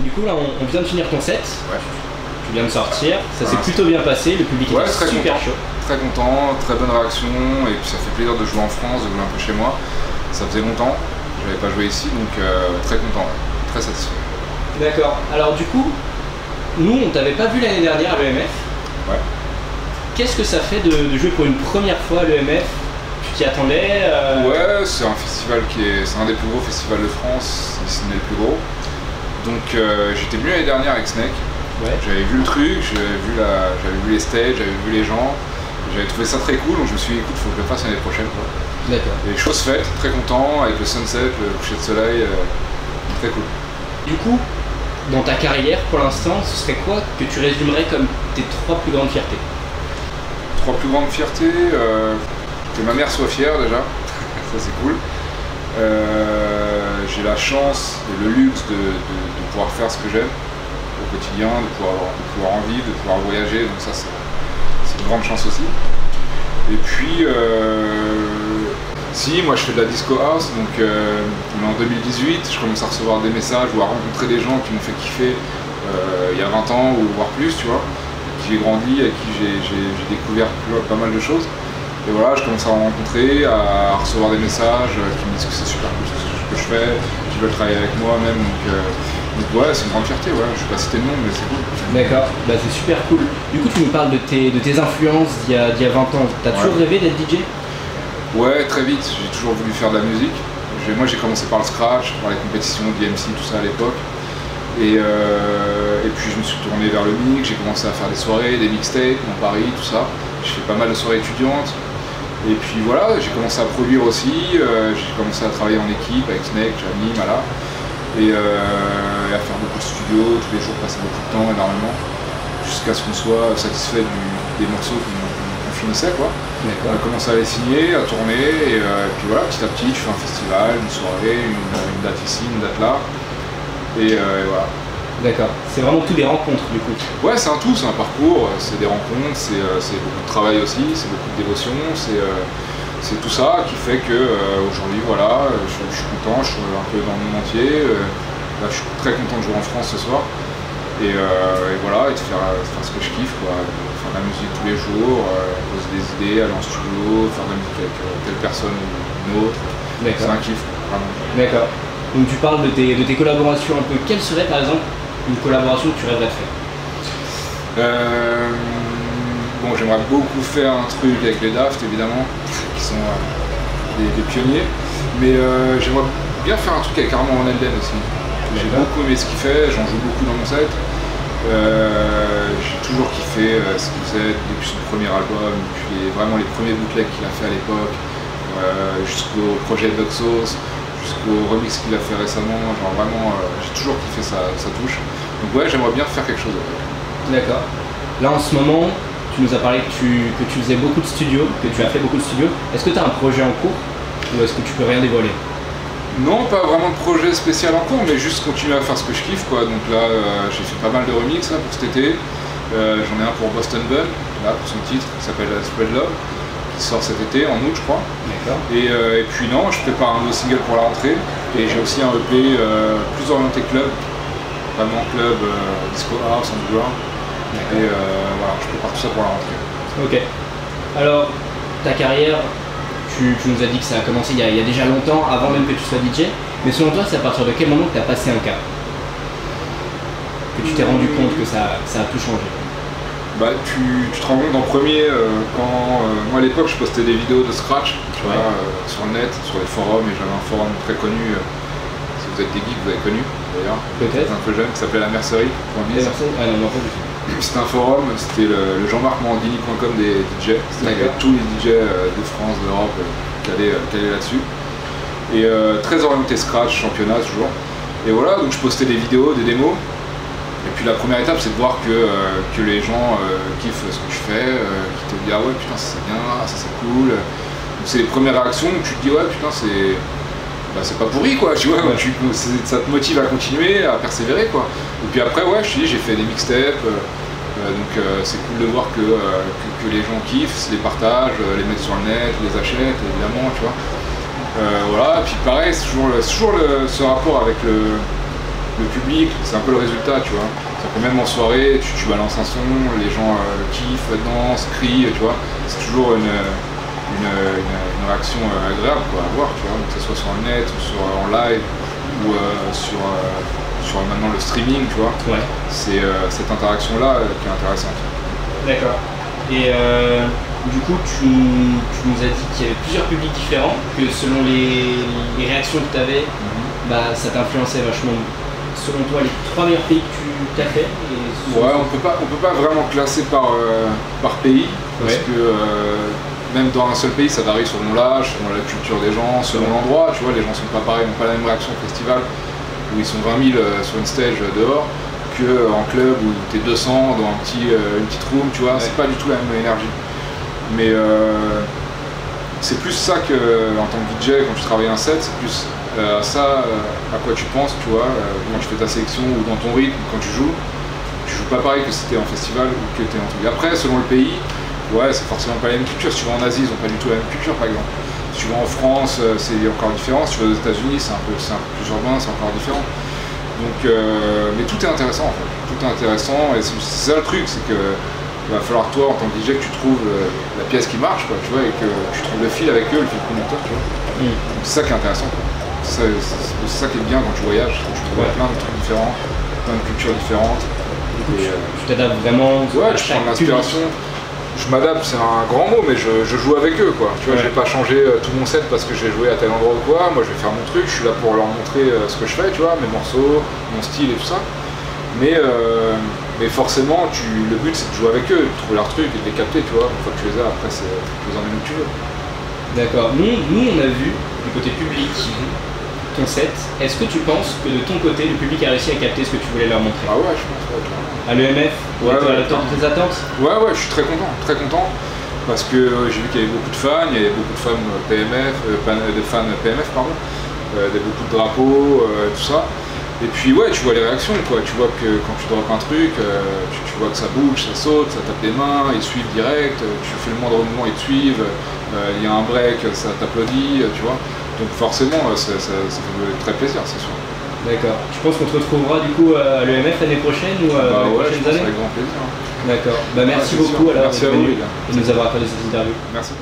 Du coup là on vient de finir ton set. Ouais. Tu viens de sortir, ça s'est plutôt bien passé, le public était super chaud. Très content, très bonne réaction, et puis ça fait plaisir de jouer en France, de jouer un peu chez moi. Ça faisait longtemps, j'avais pas joué ici, donc très content, très satisfait. D'accord, alors du coup, nous on t'avait pas vu l'année dernière à l'EMF. Ouais. Qu'est-ce que ça fait de jouer pour une première fois à l'EMF? Tu t'y attendais Ouais, c'est un festival c'est un des plus gros festivals de France, si ce n'est le plus gros. Donc j'étais venu l'année dernière avec Snake. Ouais. J'avais vu le truc, j'avais vu les stages, j'avais vu les gens, j'avais trouvé ça très cool, donc je me suis dit écoute, faut que je le fasse l'année prochaine. D'accord. Et chose faite, très content, avec le sunset, le coucher de soleil, très cool. Du coup, dans ta carrière pour l'instant, ce serait quoi que tu résumerais comme tes 3 plus grandes fiertés? 3 plus grandes fiertés, que ma mère soit fière déjà, ça c'est cool. J'ai la chance et le luxe de pouvoir faire ce que j'aime au quotidien, de pouvoir en vivre, de pouvoir voyager, donc ça c'est une grande chance aussi. Et puis si, moi je fais de la disco house, donc on est en 2018, je commence à recevoir des messages ou à rencontrer des gens qui m'ont fait kiffer il y a 20 ans ou voire plus, tu vois, avec qui j'ai grandi, avec qui j'ai découvert pas mal de choses. Et voilà, je commence à en rencontrer, à recevoir des messages qui me disent que c'est super cool ce que je fais, qui veulent travailler avec moi même, donc ouais, c'est une grande fierté, ouais. Je vais pas citer le nom, mais c'est cool. D'accord, bah c'est super cool. Du coup, tu nous parles de tes influences d'il y a 20 ans. T'as toujours rêvé d'être DJ? Ouais, très vite. J'ai toujours voulu faire de la musique. Moi, j'ai commencé par le scratch, par les compétitions d'IMC, tout ça à l'époque. Et puis, je me suis tourné vers le mix. J'ai commencé à faire des soirées, des mixtapes dans Paris, tout ça. J'ai fait pas mal de soirées étudiantes. Et puis voilà, j'ai commencé à produire aussi. J'ai commencé à travailler en équipe avec Snake, Jamie, Mala. Et à faire beaucoup de studios, tous les jours passer beaucoup de temps, énormément, jusqu'à ce qu'on soit satisfait des morceaux qu'on finissait, quoi. On a commencé à les signer, à tourner, et puis voilà, petit à petit, tu fais un festival, une soirée, une date ici, une date là, et voilà. D'accord, c'est vraiment tout des rencontres du coup? Ouais, c'est un tout, c'est un parcours, c'est des rencontres, c'est beaucoup de travail aussi, c'est beaucoup de dévotion, c'est tout ça qui fait que aujourd'hui, voilà, je suis content, je suis un peu dans le monde entier. Là, je suis très content de jouer en France ce soir. Et voilà, et de faire ce que je kiffe, quoi. Faire de la musique tous les jours, poser des idées, aller en studio, faire de la musique avec telle personne ou une autre. C'est un kiff, vraiment. D'accord. Donc tu parles de tes collaborations un peu. Quelle serait par exemple une collaboration que tu rêverais de faire? Bon, j'aimerais beaucoup faire un truc avec les Daft, évidemment, qui sont des pionniers, mais j'aimerais bien faire un truc avec Armand Van Helden aussi. J'ai beaucoup aimé ce qu'il fait, j'en joue beaucoup dans mon set. J'ai toujours kiffé ce qu'il faisait depuis son premier album, depuis vraiment les premiers bootlegs qu'il a fait à l'époque, jusqu'au projet Doxos, jusqu'au remix qu'il a fait récemment. Genre vraiment, j'ai toujours kiffé sa touche. Donc ouais, j'aimerais bien faire quelque chose. D'accord. Là en ce moment, tu nous as parlé que tu faisais beaucoup de studios, que tu as fait beaucoup de studios. Est-ce que tu as un projet en cours ou est-ce que tu peux rien dévoiler? Non, pas vraiment de projet spécial en cours, mais juste continuer à faire ce que je kiffe, quoi. Donc là, j'ai fait pas mal de remix là, pour cet été. J'en ai un pour Boston Bun, là, pour son titre, qui s'appelle Spread Love, qui sort cet été, en août je crois. D'accord. Et puis non, je prépare un nouveau single pour la rentrée. Et j'ai aussi un EP plus orienté club, vraiment club, disco house, underground. Et voilà, je prépare tout ça pour la rentrée. Ok. Alors, ta carrière, tu nous as dit que ça a commencé il y a déjà longtemps, avant même que tu sois DJ. Mais selon toi, c'est à partir de quel moment que tu as passé un cap? Que tu t'es rendu compte que ça a tout changé? Bah, tu te rends compte en premier quand moi à l'époque je postais des vidéos de scratch, tu vois, sur le net, sur les forums, et j'avais un forum très connu, si vous êtes des geeks, vous avez connu d'ailleurs, peut-être un peu jeune, qui s'appelait lamercerie.biz. Ah non, pas du tout. C'était un forum, c'était le jean-marc-morandini.com des DJ, c'était tous les DJ de France, d'Europe qui allaient là-dessus. Et très orienté scratch, championnat toujours. Et voilà, donc je postais des vidéos, des démos. Et puis la première étape, c'est de voir que les gens kiffent ce que je fais, qui te disent ah ouais putain ça c'est bien, ça c'est cool. Donc c'est les premières réactions où tu te dis ouais putain c'est pas pourri quoi, tu vois, ça te motive à continuer, à persévérer quoi. Et puis après ouais, je te dis j'ai fait des mixtapes, donc c'est cool de voir que les gens kiffent, les partagent, les mettent sur le net, les achètent évidemment, tu vois. Voilà, et puis pareil, c'est toujours ce rapport avec le public, c'est un peu le résultat, tu vois. C'est que même en soirée, tu balances un son, les gens kiffent, dansent, crient, tu vois. C'est toujours une réaction agréable quoi, à voir, tu vois, que ce soit sur le net ou en live ou sur maintenant le streaming, tu vois. Ouais. C'est cette interaction-là qui est intéressante. D'accord. Et du coup, tu nous as dit qu'il y avait plusieurs publics différents, que selon les réactions que tu avais, bah, ça t'influençait vachement. Selon toi, les 3 meilleurs pays que tu as fait Ouais, on peut pas vraiment classer par pays, parce que même dans un seul pays, ça varie selon l'âge, selon la culture des gens, selon l'endroit, tu vois, les gens sont pas pareils, n'ont pas la même réaction au festival, où ils sont 20 000 sur une stage dehors, qu'en club où t'es 200 dans une petite room, tu vois, c'est pas du tout la même énergie. Mais c'est plus ça que, en tant que DJ, quand tu travailles un set, c'est plus ça à quoi tu penses, tu vois, quand tu fais ta sélection ou dans ton rythme, quand tu joues pas pareil que si t'es en festival ou que t'es en truc. Après, selon le pays, ouais, c'est forcément pas la même culture. Si tu vas en Asie, ils ont pas du tout la même culture, par exemple. Si tu vas en France, c'est encore différent. Si tu vas aux États-Unis, c'est un peu plus urbain, c'est encore différent. Donc, mais tout est intéressant en fait. Tout est intéressant et c'est ça le truc, c'est que il va falloir toi en tant que DJ que tu trouves la pièce qui marche, quoi, tu vois, et que tu trouves le fil avec eux, le fil conducteur, tu vois. Donc c'est ça qui est intéressant, quoi. C'est ça qui est bien quand tu voyages, tu vois plein de trucs différents, plein de cultures différentes. Tu t'adaptes vraiment. Ouais, je prends l'inspiration. Je m'adapte, c'est un grand mot, mais je joue avec eux, quoi. Tu vois, je vais pas changer tout mon set parce que j'ai joué à tel endroit ou quoi. Moi, je vais faire mon truc. Je suis là pour leur montrer ce que je fais, tu vois, mes morceaux, mon style et tout ça. Mais forcément, le but c'est de jouer avec eux, de trouver leur truc et de les capter, tu vois. Une fois que tu les as, après, tu les emmènes où tu veux. D'accord. Nous, on a vu du côté public ton set. Est-ce que tu penses que de ton côté, le public a réussi à capter ce que tu voulais leur montrer? Ah ouais, je pense, ouais, clairement. À l'EMF, à la hauteur de tes attentes? Ouais, je suis très content, parce que j'ai vu qu'il y avait beaucoup de fans, il y avait beaucoup de fans PMF, pardon, il y avait beaucoup de drapeaux, tout ça. Et puis ouais, tu vois les réactions, quoi. Tu vois que quand tu drops un truc, tu vois que ça bouge, ça saute, ça tape des mains, ils suivent direct, tu fais le moindre mouvement, ils te suivent, il y a un break, ça t'applaudit, tu vois. Donc forcément, ça fait très plaisir, c'est sûr. D'accord. Tu penses qu'on te retrouvera du coup à l'EMF l'année prochaine ou les prochaines années? Avec grand plaisir. D'accord. Bah merci beaucoup alors merci à vous, les gars. de nous avoir accordé cette interview. Merci.